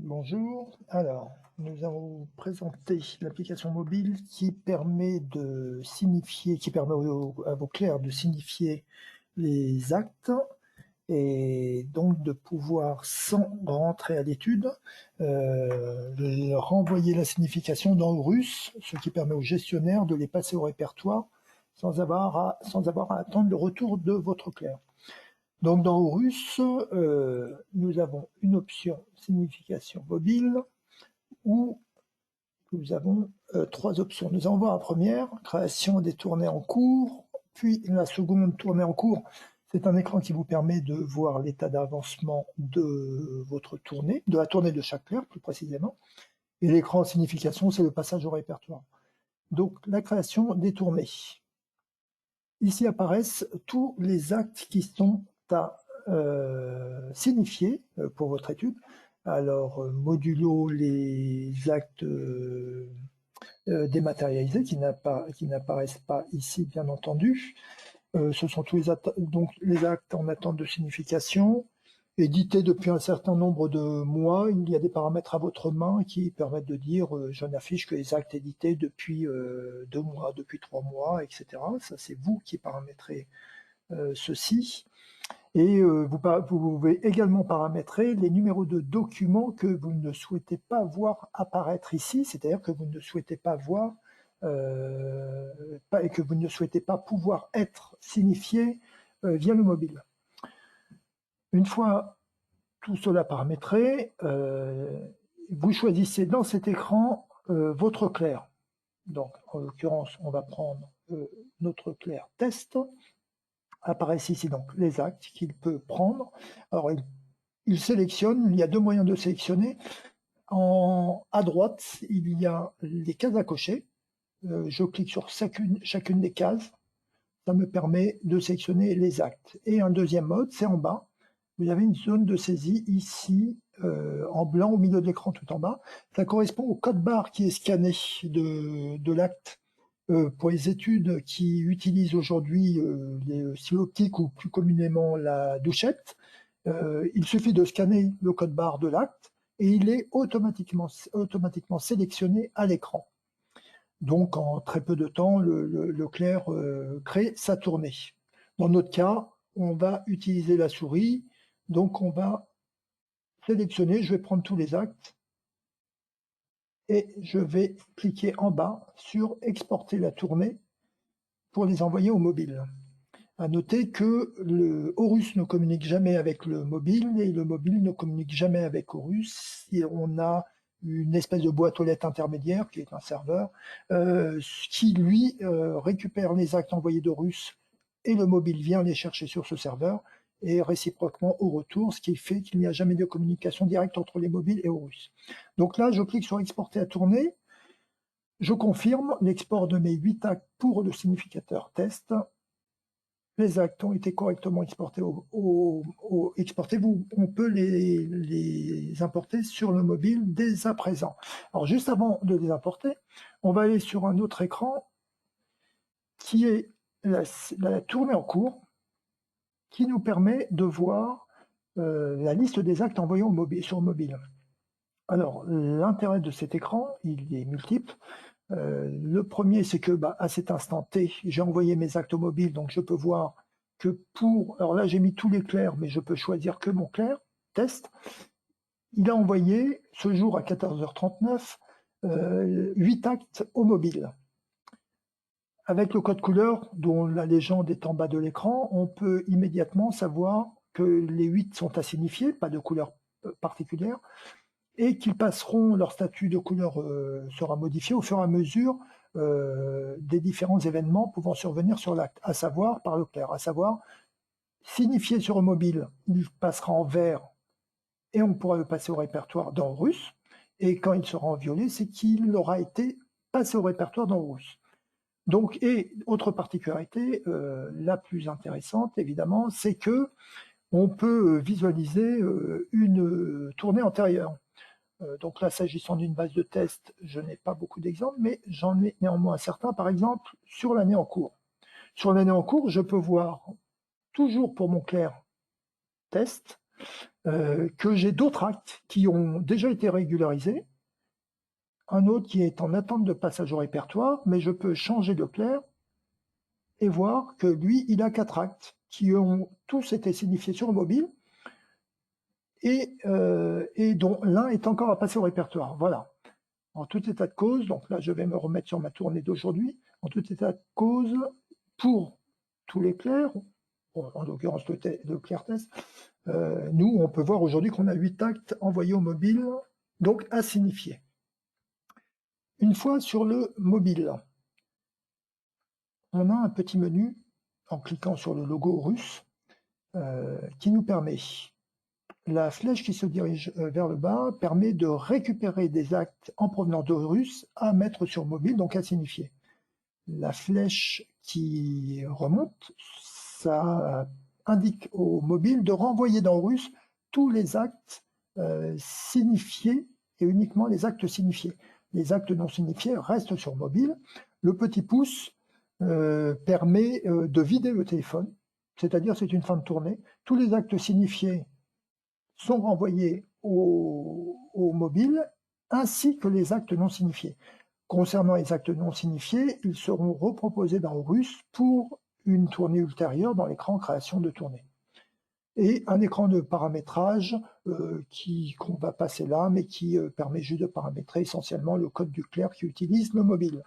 Bonjour. Alors, nous allons vous présenter l'application mobile qui permet de signifier, qui permet à vos clercs de signifier les actes et donc de pouvoir, sans rentrer à l'étude, renvoyer la signification dans le russe, ce qui permet aux gestionnaires de les passer au répertoire sans avoir à attendre le retour de votre clerc. Donc dans Horus, nous avons une option signification mobile où nous avons trois options. Nous allons voir la première, création des tournées en cours, puis la seconde, tournée en cours. C'est un écran qui vous permet de voir l'état d'avancement de votre tournée, de la tournée de chaque clerc plus précisément. Et l'écran signification, c'est le passage au répertoire. Donc la création des tournées. Ici apparaissent tous les actes qui sont à signifier pour votre étude. Alors, modulo les actes dématérialisés qui n'apparaissent pas ici, bien entendu. Ce sont tous les actes en attente de signification, édités depuis un certain nombre de mois. Il y a des paramètres à votre main qui permettent de dire je n'affiche que les actes édités depuis 2 mois, depuis 3 mois, etc. Ça, c'est vous qui paramétrez ceci. Et vous pouvez également paramétrer les numéros de documents que vous ne souhaitez pas voir apparaître ici, c'est-à-dire que vous ne souhaitez pas voir et que vous ne souhaitez pas pouvoir être signifié via le mobile. Une fois tout cela paramétré, vous choisissez dans cet écran votre clerc. Donc, en l'occurrence, on va prendre notre clerc test. Apparaissent ici donc les actes qu'il peut prendre. Alors, il sélectionne, il y a deux moyens de sélectionner. À droite, il y a les cases à cocher. Je clique sur chacune des cases. Ça me permet de sélectionner les actes. Et un deuxième mode, c'est en bas. Vous avez une zone de saisie ici, en blanc au milieu de l'écran tout en bas. Ça correspond au code barre qui est scanné de l'acte. Pour les études qui utilisent aujourd'hui les stylos optiques ou plus communément la douchette, il suffit de scanner le code barre de l'acte et il est automatiquement sélectionné à l'écran. Donc en très peu de temps, le clerc crée sa tournée. Dans notre cas, on va utiliser la souris, donc on va sélectionner, je vais prendre tous les actes et je vais cliquer en bas sur exporter la tournée pour les envoyer au mobile. À noter que le Horus ne communique jamais avec le mobile et le mobile ne communique jamais avec Horus. Et on a une espèce de boîte aux lettres intermédiaire qui est un serveur qui lui récupère les actes envoyés d'Horus et le mobile vient les chercher sur ce serveur et réciproquement au retour, ce qui fait qu'il n'y a jamais de communication directe entre les mobiles et Horus. Donc là, je clique sur exporter à tourner. Je confirme l'export de mes 8 actes pour le significateur test. Les actes ont été correctement exportés. On peut les importer sur le mobile dès à présent. Alors, juste avant de les importer, on va aller sur un autre écran qui est la tournée en cours, qui nous permet de voir la liste des actes envoyés sur mobile. Alors, l'intérêt de cet écran, il est multiple. Le premier, c'est que à cet instant T, j'ai envoyé mes actes au mobile, donc je peux voir que alors là j'ai mis tous les clercs, mais je peux choisir que mon clerc, test. Il a envoyé ce jour à 14h39 8 actes au mobile. Avec le code couleur, dont la légende est en bas de l'écran, on peut immédiatement savoir que les 8 sont à signifier, pas de couleur particulière, et qu'ils passeront, leur statut de couleur sera modifié au fur et à mesure des différents événements pouvant survenir sur l'acte, à savoir par le clerc, à savoir signifié sur le mobile, il passera en vert et on pourra le passer au répertoire dans le russe, et quand il sera en violet, c'est qu'il aura été passé au répertoire dans le russe. Donc, et autre particularité, la plus intéressante évidemment, c'est que on peut visualiser une tournée antérieure. Donc là, s'agissant d'une base de test, je n'ai pas beaucoup d'exemples, mais j'en ai néanmoins certains, par exemple, sur l'année en cours. Sur l'année en cours, je peux voir toujours pour mon clerc test, que j'ai d'autres actes qui ont déjà été régularisés, un autre qui est en attente de passage au répertoire, mais je peux changer de clerc et voir que lui, il a 4 actes qui ont tous été signifiés sur le mobile et dont l'un est encore à passer au répertoire. Voilà. En tout état de cause, donc là je vais me remettre sur ma tournée d'aujourd'hui, en tout état de cause, pour tous les clercs, en l'occurrence le clerc test, nous on peut voir aujourd'hui qu'on a 8 actes envoyés au mobile, donc à signifier. Une fois sur le mobile, on a un petit menu en cliquant sur le logo russe qui nous permet, la flèche qui se dirige vers le bas permet de récupérer des actes en provenance de russe à mettre sur mobile, donc à signifier. La flèche qui remonte, ça indique au mobile de renvoyer dans russe tous les actes signifiés et uniquement les actes signifiés. Les actes non signifiés restent sur mobile. Le petit pouce permet de vider le téléphone, c'est-à-dire c'est une fin de tournée. Tous les actes signifiés sont renvoyés au mobile, ainsi que les actes non signifiés. Concernant les actes non signifiés, ils seront reproposés dans russe pour une tournée ultérieure dans l'écran création de tournée. Et un écran de paramétrage qu'on va passer là, mais qui permet juste de paramétrer essentiellement le code du clerc qui utilise le mobile.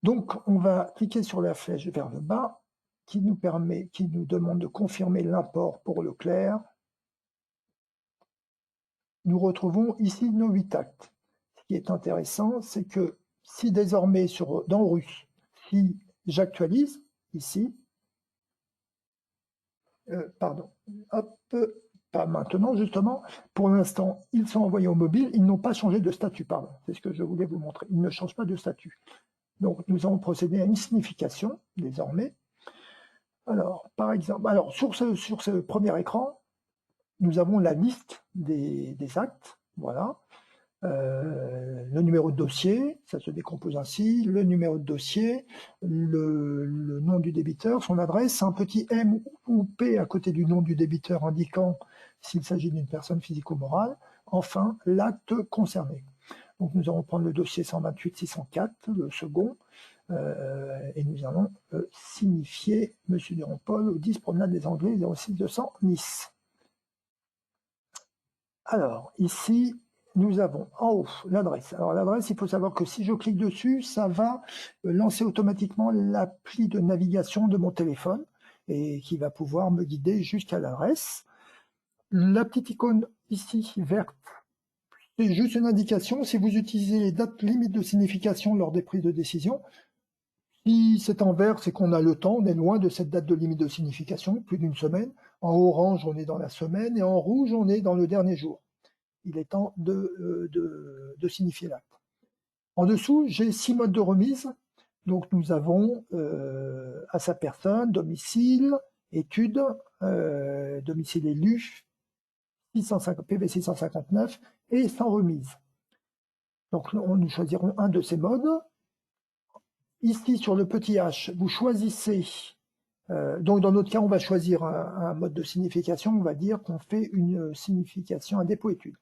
Donc on va cliquer sur la flèche vers le bas qui nous demande de confirmer l'import pour le clerc. Nous retrouvons ici nos 8 actes. Ce qui est intéressant, c'est que si désormais dans russe, si j'actualise ici, pardon, hop, pas maintenant justement, pour l'instant, ils sont envoyés au mobile, ils n'ont pas changé de statut, pardon, c'est ce que je voulais vous montrer, ils ne changent pas de statut. Donc nous allons procéder à une signification désormais. Alors, par exemple, sur ce premier écran, nous avons la liste des actes, voilà. Le numéro de dossier, ça se décompose ainsi, le numéro de dossier, le nom du débiteur, son adresse, un petit M ou P à côté du nom du débiteur indiquant s'il s'agit d'une personne physique ou morale, enfin l'acte concerné. Donc nous allons prendre le dossier 128-604, le second, et nous allons signifier Monsieur Duron-Paul au 10 Promenade des Anglais 06 Nice. Alors ici, nous avons en haut l'adresse. Alors l'adresse, il faut savoir que si je clique dessus, ça va lancer automatiquement l'appli de navigation de mon téléphone et qui va pouvoir me guider jusqu'à l'adresse. La petite icône ici verte, c'est juste une indication. Si vous utilisez les dates limites de signification lors des prises de décision, si c'est en vert, c'est qu'on a le temps, on est loin de cette date de limite de signification, plus d'une semaine. En orange, on est dans la semaine et en rouge, on est dans le dernier jour. Il est temps de signifier l'acte. En dessous, j'ai 6 modes de remise. Donc nous avons à sa personne, domicile, études, domicile élu, PV 659 et sans remise. Donc nous choisirons un de ces modes. Ici sur le petit H, vous choisissez, donc dans notre cas on va choisir un mode de signification, on va dire qu'on fait une signification à dépôt étude.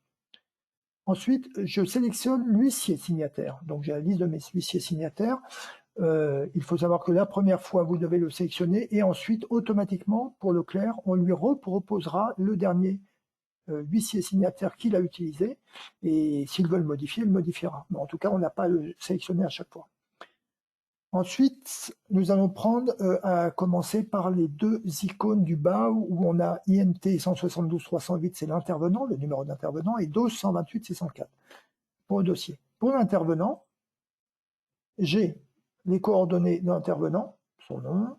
Ensuite, je sélectionne l'huissier signataire. Donc, j'ai la liste de mes huissiers signataires. Il faut savoir que la première fois, vous devez le sélectionner et ensuite, automatiquement, pour le clerc, on lui reproposera le dernier huissier signataire qu'il a utilisé. Et s'il veut le modifier, il le modifiera. Mais en tout cas, on n'a pas à le sélectionner à chaque fois. Ensuite, nous allons prendre à commencer par les 2 icônes du bas où on a INT 172 308, c'est l'intervenant, le numéro d'intervenant, et DOS 128 604 pour le dossier. Pour l'intervenant, j'ai les coordonnées de l'intervenant, son nom,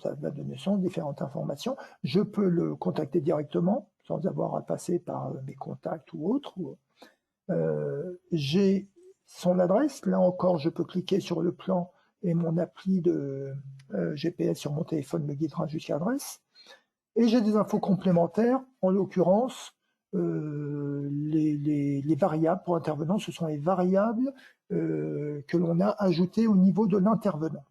sa date de naissance, différentes informations. Je peux le contacter directement sans avoir à passer par mes contacts ou autres. J'ai son adresse. Là encore, je peux cliquer sur le plan et mon appli de GPS sur mon téléphone me guidera jusqu'à l'adresse. Et j'ai des infos complémentaires, en l'occurrence, les variables pour intervenant, ce sont les variables que l'on a ajoutées au niveau de l'intervenant.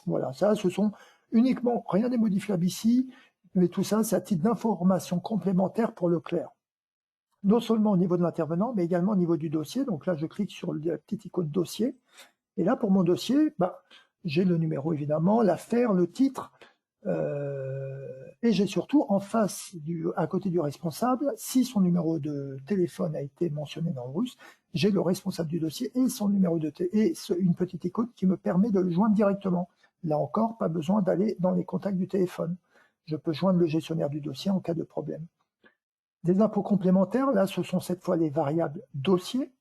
Voilà, ça, ce sont uniquement, rien n'est modifiable ici, mais tout ça, c'est à titre d'information complémentaire pour le clerc. Non seulement au niveau de l'intervenant, mais également au niveau du dossier. Donc là, je clique sur la petite icône dossier. Et là, pour mon dossier, j'ai le numéro évidemment, l'affaire, le titre, et j'ai surtout en face, à côté du responsable, si son numéro de téléphone a été mentionné dans le russe, j'ai le responsable du dossier et son numéro de et une petite icône qui me permet de le joindre directement. Là encore, pas besoin d'aller dans les contacts du téléphone. Je peux joindre le gestionnaire du dossier en cas de problème. Des infos complémentaires, là, ce sont cette fois les variables dossier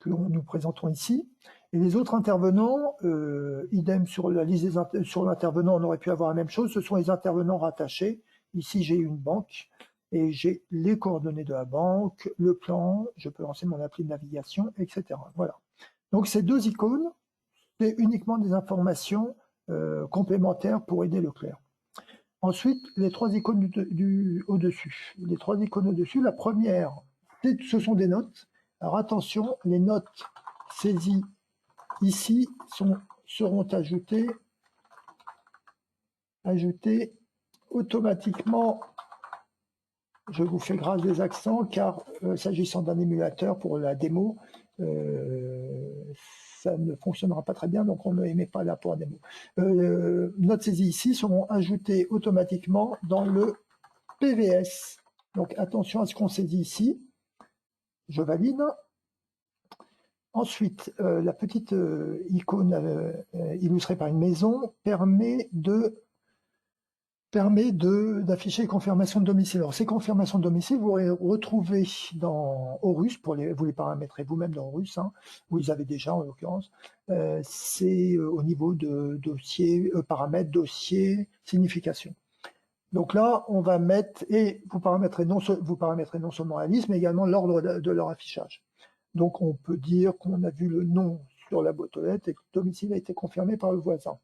que nous présentons ici. Et les autres intervenants, idem sur la liste sur l'intervenant, on aurait pu avoir la même chose. Ce sont les intervenants rattachés. Ici, j'ai une banque et j'ai les coordonnées de la banque, le plan, je peux lancer mon appli de navigation, etc. Voilà. Donc ces deux icônes, c'est uniquement des informations complémentaires pour aider le clerc. Ensuite, les trois icônes au-dessus. Les trois icônes au-dessus, la première, ce sont des notes. Alors attention, les notes saisies ici seront ajoutées automatiquement. Je vous fais grâce des accents car s'agissant d'un émulateur pour la démo, ça ne fonctionnera pas très bien, donc on ne les met pas là pour la démo. Notes saisies ici seront ajoutées automatiquement dans le PVS. Donc attention à ce qu'on saisit ici. Je valide. Ensuite, la petite icône illustrée par une maison permet d'afficher les confirmations de domicile. Alors, ces confirmations de domicile, vous les retrouvez dans Horus, vous les paramétrez vous-même dans Horus, hein, vous les avez déjà en l'occurrence. C'est au niveau de dossier, paramètres, dossier, signification. Donc là, on va mettre, et vous paramétrez non seulement la liste, mais également l'ordre de leur affichage. Donc on peut dire qu'on a vu le nom sur la boîte aux lettres et que le domicile a été confirmé par le voisin.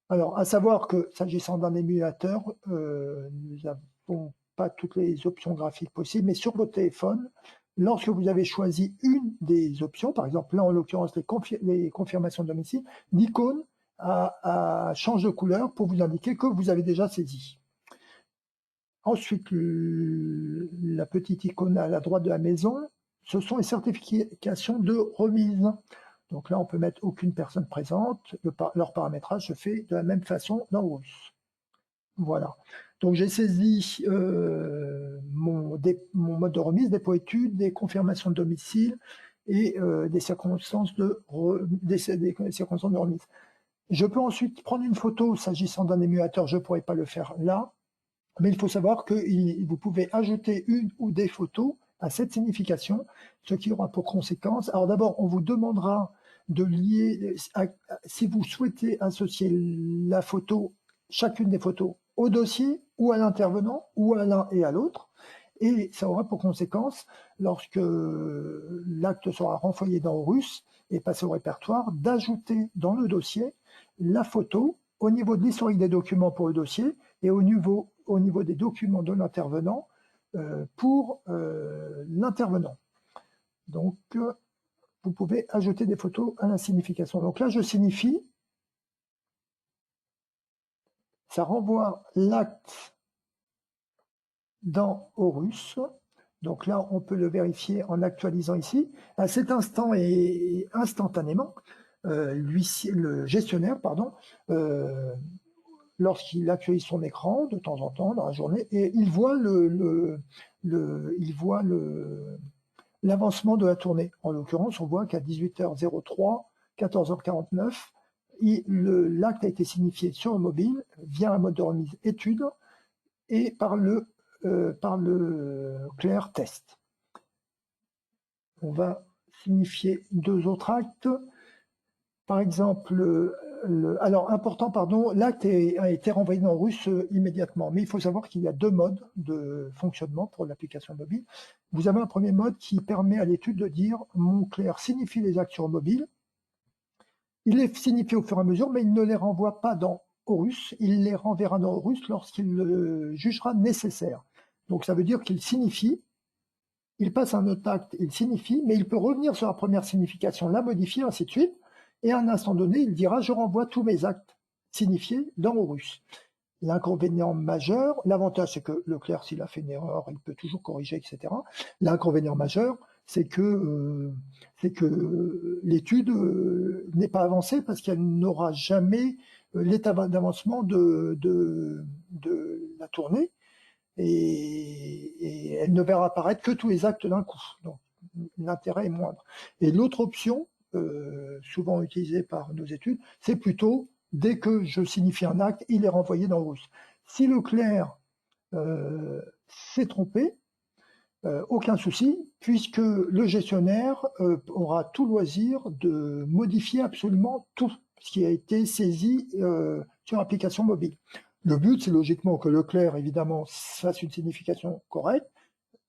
Alors, à savoir que, s'agissant d'un émulateur, nous n'avons pas toutes les options graphiques possibles, mais sur votre téléphone, lorsque vous avez choisi une des options, par exemple là en l'occurrence les confirmations de domicile, l'icône change de couleur pour vous indiquer que vous avez déjà saisi. Ensuite, la petite icône à la droite de la maison, ce sont les certifications de remise. Donc là, on peut mettre aucune personne présente. Leur paramétrage se fait de la même façon dans Horus. Voilà. Donc j'ai saisi mon mode de remise, dépôt études, des confirmations de domicile et des circonstances de remise. Je peux ensuite prendre une photo. S'agissant d'un émulateur, je ne pourrais pas le faire là. Mais il faut savoir que vous pouvez ajouter une ou des photos à cette signification, ce qui aura pour conséquence. Alors d'abord, on vous demandera de lier, si vous souhaitez associer la photo, chacune des photos, au dossier ou à l'intervenant, ou à l'un et à l'autre. Et ça aura pour conséquence, lorsque l'acte sera renvoyé dans Horus et passé au répertoire, d'ajouter dans le dossier la photo au niveau de l'historique des documents pour le dossier et au niveau des documents de l'intervenant pour l'intervenant. Donc, vous pouvez ajouter des photos à la signification. Donc là, je signifie, ça renvoie l'acte dans Horus. Donc là, on peut le vérifier en actualisant ici. À cet instant et instantanément, le gestionnaire, lorsqu'il actualise son écran de temps en temps dans la journée, et il voit l'avancement de la tournée. En l'occurrence, on voit qu'à 18h03, 14h49, l'acte a été signifié sur le mobile via un mode de remise étude et par le clerc test. On va signifier deux autres actes. Par exemple, alors important, l'acte a été renvoyé dans Horus immédiatement, mais il faut savoir qu'il y a deux modes de fonctionnement pour l'application mobile. Vous avez un premier mode qui permet à l'étude de dire mon clerc signifie les actes sur mobile, il les signifie au fur et à mesure, mais il ne les renvoie pas dans Horus, il les renverra dans Horus lorsqu'il le jugera nécessaire. Donc ça veut dire qu'il signifie, il passe un autre acte, il signifie, mais il peut revenir sur la première signification, la modifier, ainsi de suite. Et à un instant donné, il dira « je renvoie tous mes actes signifiés dans Horus ». L'inconvénient majeur, l'avantage c'est que le clerc, s'il a fait une erreur, il peut toujours corriger, etc. L'inconvénient majeur, c'est que l'étude n'est pas avancée parce qu'elle n'aura jamais l'état d'avancement de la tournée et elle ne verra apparaître que tous les actes d'un coup. Donc l'intérêt est moindre. Et l'autre option, souvent utilisée par nos études, c'est plutôt dès que je signifie un acte, il est renvoyé dans le russe. Si le clerc s'est trompé, aucun souci, puisque le gestionnaire aura tout loisir de modifier absolument tout ce qui a été saisi sur application mobile. Le but, c'est logiquement que le clerc, évidemment, fasse une signification correcte,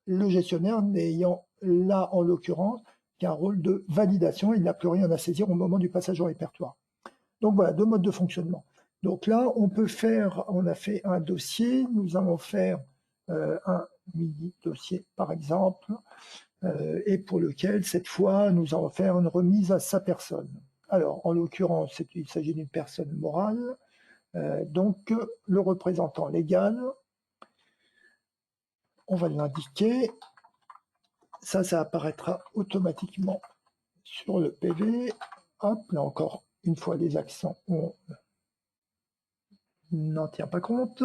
le gestionnaire n'ayant là, en l'occurrence, qu'un rôle de validation, il n'a plus rien à saisir au moment du passage au répertoire. Donc voilà, deux modes de fonctionnement. Donc là, on peut faire, on a fait un dossier, nous allons faire un mini-dossier par exemple, et pour lequel, cette fois, nous allons faire une remise à sa personne. Alors, en l'occurrence, il s'agit d'une personne morale, donc le représentant légal, on va l'indiquer, ça apparaîtra automatiquement sur le PV. Hop, là encore, une fois les accents, on n'en tient pas compte.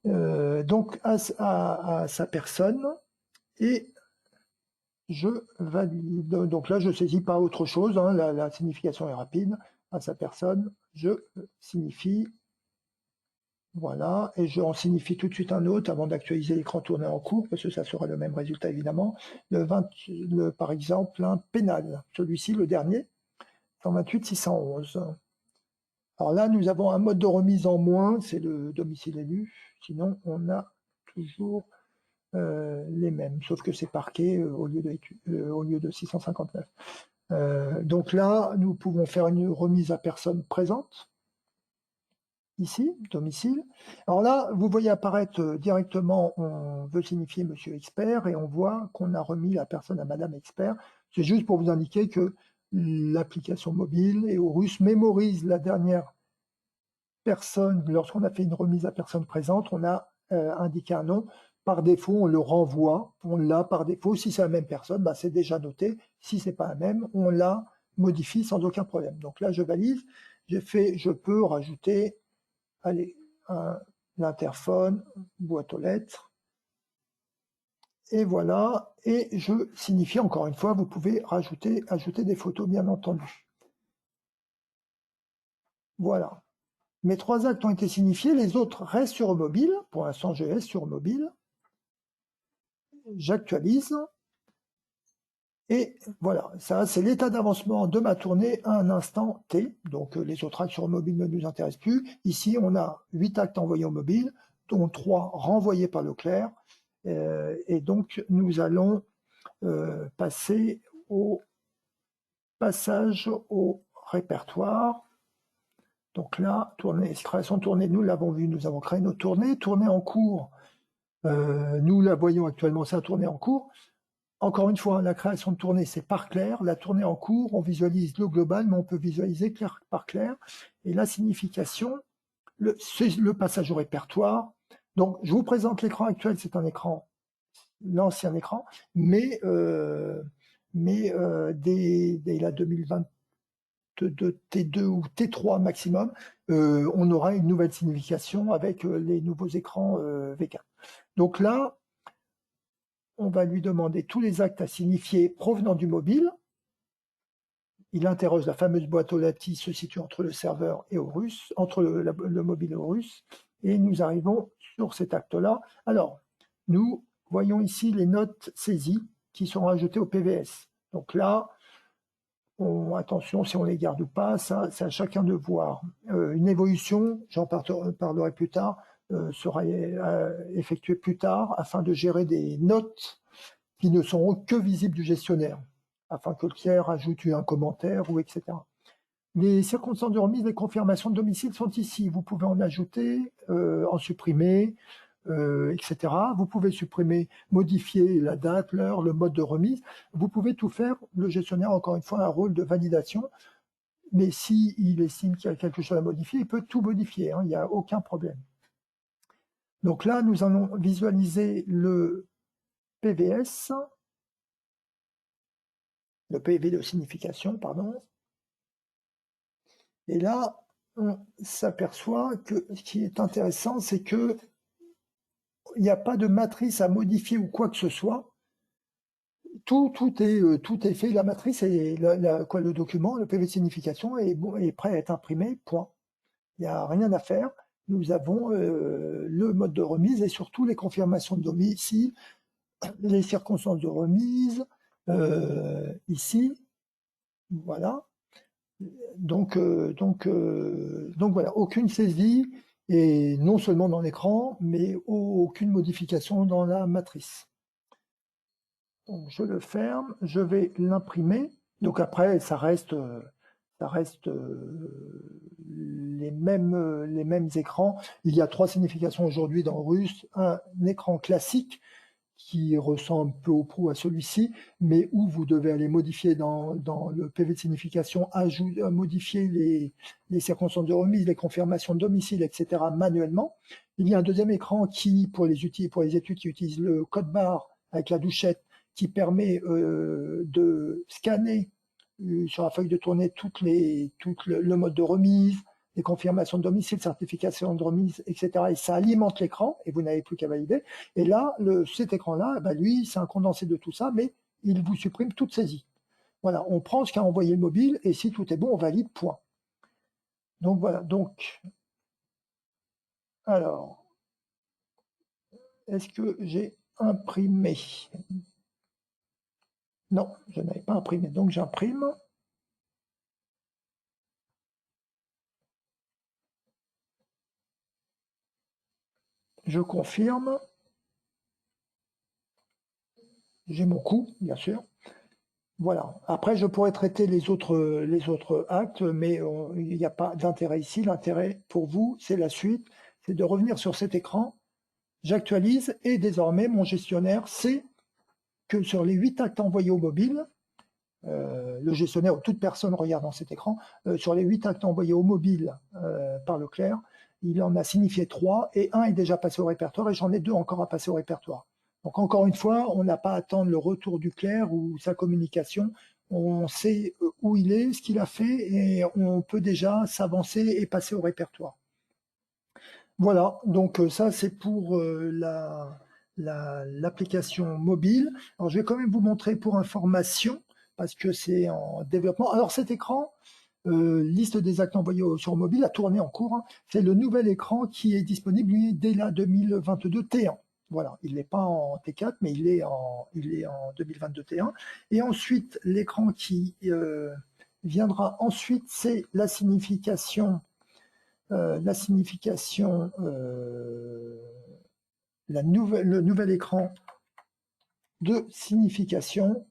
Donc à sa personne, et je valide. Donc là, je ne saisis pas autre chose, hein, la signification est rapide. À sa personne, je signifie. Voilà, et je en signifie tout de suite un autre avant d'actualiser l'écran tourné en cours, parce que ça sera le même résultat évidemment. Par exemple, un pénal, celui-ci, le dernier, 128 611. Alors là, nous avons un mode de remise en moins, c'est le domicile élu. Sinon, on a toujours les mêmes, sauf que c'est parqué au lieu de 659. Donc là, nous pouvons faire une remise à personne présente. Ici, domicile. Alors là, vous voyez apparaître directement, on veut signifier Monsieur Expert, et on voit qu'on a remis la personne à Madame Expert. C'est juste pour vous indiquer que l'application mobile et Horus mémorise la dernière personne. Lorsqu'on a fait une remise à personne présente, on a indiqué un nom. Par défaut, on le renvoie, on l'a par défaut. Si c'est la même personne, bah, c'est déjà noté. Si c'est pas la même, on la modifie sans aucun problème. Donc là, je valide. Je peux rajouter, allez, l'interphone, boîte aux lettres. Et voilà, et je signifie encore une fois, vous pouvez ajouter des photos, bien entendu. Voilà. Mes 3 actes ont été signifiés, les autres restent sur mobile. Pour l'instant, je laisse sur mobile. J'actualise. Et voilà, ça c'est l'état d'avancement de ma tournée à un instant T. Donc les autres actes sur mobile ne nous intéressent plus. Ici, on a 8 actes envoyés au mobile, dont 3 renvoyés par le clerc. Et donc, nous allons passer au passage au répertoire. Donc là, création de tournée, nous l'avons vu, nous avons créé nos tournées. Tournée en cours, nous la voyons actuellement, c'est la tournée en cours. Encore une fois, la création de tournée, c'est par clair. La tournée en cours, on visualise le global, mais on peut visualiser clair par clair. Et la signification, c'est le passage au répertoire. Donc, je vous présente l'écran actuel, c'est un écran, l'ancien écran, mais dès la 2022 T2 ou T3 maximum, on aura une nouvelle signification avec les nouveaux écrans V4. Donc là, on va lui demander tous les actes à signifier provenant du mobile. Il interroge la fameuse boîte aux lettres qui se situe entre le serveur et Horus, entre le mobile et Horus, et nous arrivons sur cet acte-là. Alors, nous voyons ici les notes saisies qui sont rajoutées au PVS. Donc là, attention si on les garde ou pas, ça c'est à chacun de voir. Une évolution, j'en parlerai plus tard, sera effectuée plus tard afin de gérer des notes qui ne seront que visibles du gestionnaire, afin que le tiers ajoute un commentaire ou etc. Les circonstances de remise, les confirmations de domicile sont ici. Vous pouvez en ajouter, en supprimer, etc. Vous pouvez supprimer, modifier la date, l'heure, le mode de remise. Vous pouvez tout faire. Le gestionnaire, encore une fois, a un rôle de validation. Mais s'il estime qu'il y a quelque chose à modifier, il peut tout modifier. Hein, il n'y a aucun problème. Donc là, nous allons visualiser le PVS, le PV de signification, pardon. Et là, on s'aperçoit que ce qui est intéressant, c'est que il n'y a pas de matrice à modifier ou quoi que ce soit. Tout est fait. La matrice et le document, le PV de signification est prêt à être imprimé. Point. Il n'y a rien à faire. Nous avons le mode de remise et surtout les confirmations de domicile, les circonstances de remise, ici, voilà. Donc voilà, aucune saisie, et non seulement dans l'écran, mais aucune modification dans la matrice. Donc je le ferme, je vais l'imprimer. Donc après, ça reste les mêmes écrans. Il y a 3 significations aujourd'hui dans russe. Un écran classique qui ressemble peu ou prou à celui-ci, mais où vous devez aller modifier dans le PV de signification, modifier les circonstances de remise, les confirmations de domicile, etc. manuellement. Il y a un deuxième écran qui, pour les études qui utilisent le code barre avec la douchette, qui permet de scanner sur la feuille de tournée tout le mode de remise, les confirmations de domicile, certification de remise, etc. Et ça alimente l'écran et vous n'avez plus qu'à valider. Et là, cet écran-là, lui, c'est un condensé de tout ça, mais il vous supprime toute saisie. Voilà, on prend ce qu'a envoyé le mobile et si tout est bon, on valide, point. Donc voilà, alors, est-ce que j'ai imprimé? Non, je n'avais pas imprimé, donc j'imprime. Je confirme. J'ai mon coût, bien sûr. Voilà. Après, je pourrais traiter les autres actes, mais il n'y a pas d'intérêt ici. L'intérêt pour vous, c'est la suite, c'est de revenir sur cet écran. J'actualise et désormais, mon gestionnaire sait que sur les 8 actes envoyés au mobile, le gestionnaire ou toute personne regardant cet écran, sur les 8 actes envoyés au mobile par Leclerc, il en a signifié 3 et un est déjà passé au répertoire et j'en ai 2 encore à passer au répertoire. Donc encore une fois, on n'a pas à attendre le retour du clerc ou sa communication. On sait où il est, ce qu'il a fait et on peut déjà s'avancer et passer au répertoire. Voilà, donc ça c'est pour l'application mobile. Alors je vais quand même vous montrer pour information, parce que c'est en développement. Alors cet écran, liste des actes envoyés sur mobile, a tourné en cours, hein. C'est le nouvel écran qui est disponible, lui, dès la 2022 T1. Voilà, il n'est pas en T4, mais il est en 2022 T1. Et ensuite, l'écran qui viendra ensuite, c'est la signification, le nouvel écran de signification.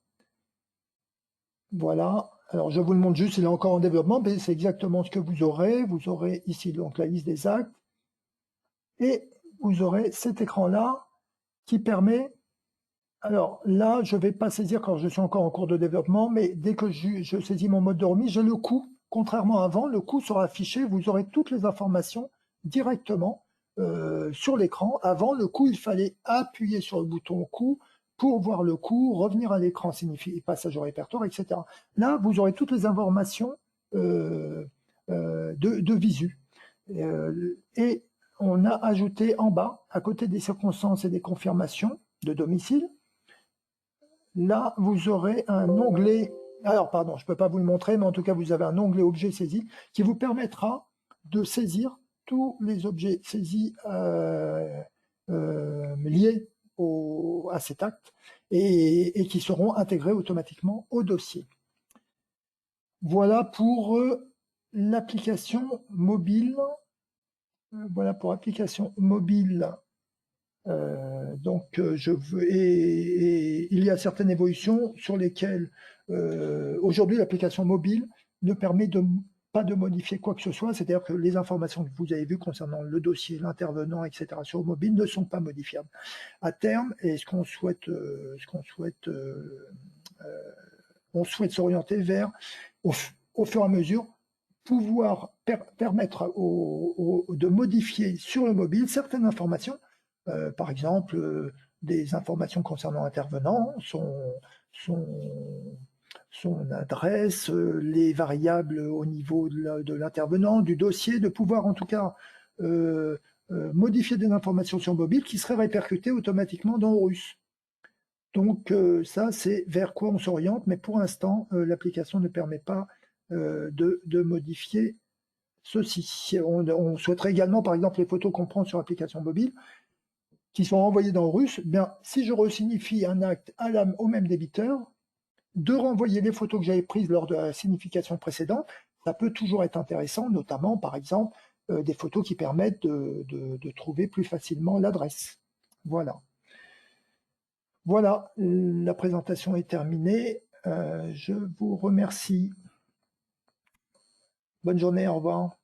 Voilà. Alors, je vous le montre juste, il est encore en développement, mais c'est exactement ce que vous aurez. Vous aurez ici donc la liste des actes et vous aurez cet écran-là qui permet. Alors là, je ne vais pas saisir quand je suis encore en cours de développement, mais dès que je saisis mon mode de remise, j'ai le coût. Contrairement à avant, le coût sera affiché. Vous aurez toutes les informations directement sur l'écran. Avant, le coût, il fallait appuyer sur le bouton coût pour voir le coût, revenir à l'écran, signifie passage au répertoire, etc. Là, vous aurez toutes les informations de visu. Et on a ajouté en bas, à côté des circonstances et des confirmations de domicile, là, vous aurez un onglet, alors pardon, je ne peux pas vous le montrer, mais en tout cas, vous avez un onglet objet saisi qui vous permettra de saisir tous les objets saisis liés à cet acte et qui seront intégrés automatiquement au dossier. Voilà pour l'application mobile. Voilà pour l'application mobile. Il y a certaines évolutions sur lesquelles aujourd'hui l'application mobile ne permet pas de modifier quoi que ce soit, c'est-à-dire que les informations que vous avez vues concernant le dossier, l'intervenant, etc. sur mobile ne sont pas modifiables. À terme, et on souhaite s'orienter vers, au fur et à mesure, pouvoir permettre de modifier sur le mobile certaines informations par exemple, des informations concernant l'intervenant, son, son adresse, les variables au niveau de l'intervenant, du dossier, de pouvoir en tout cas modifier des informations sur mobile qui seraient répercutées automatiquement dans Horus. Donc ça, c'est vers quoi on s'oriente, mais pour l'instant, l'application ne permet pas de modifier ceci. On souhaiterait également, par exemple, les photos qu'on prend sur l'application mobile, qui sont envoyées dans Horus, bien, si je resignifie un acte au même débiteur, de renvoyer les photos que j'avais prises lors de la signification précédente, ça peut toujours être intéressant, notamment, par exemple, des photos qui permettent de trouver plus facilement l'adresse. Voilà. Voilà, la présentation est terminée. Je vous remercie. Bonne journée, au revoir.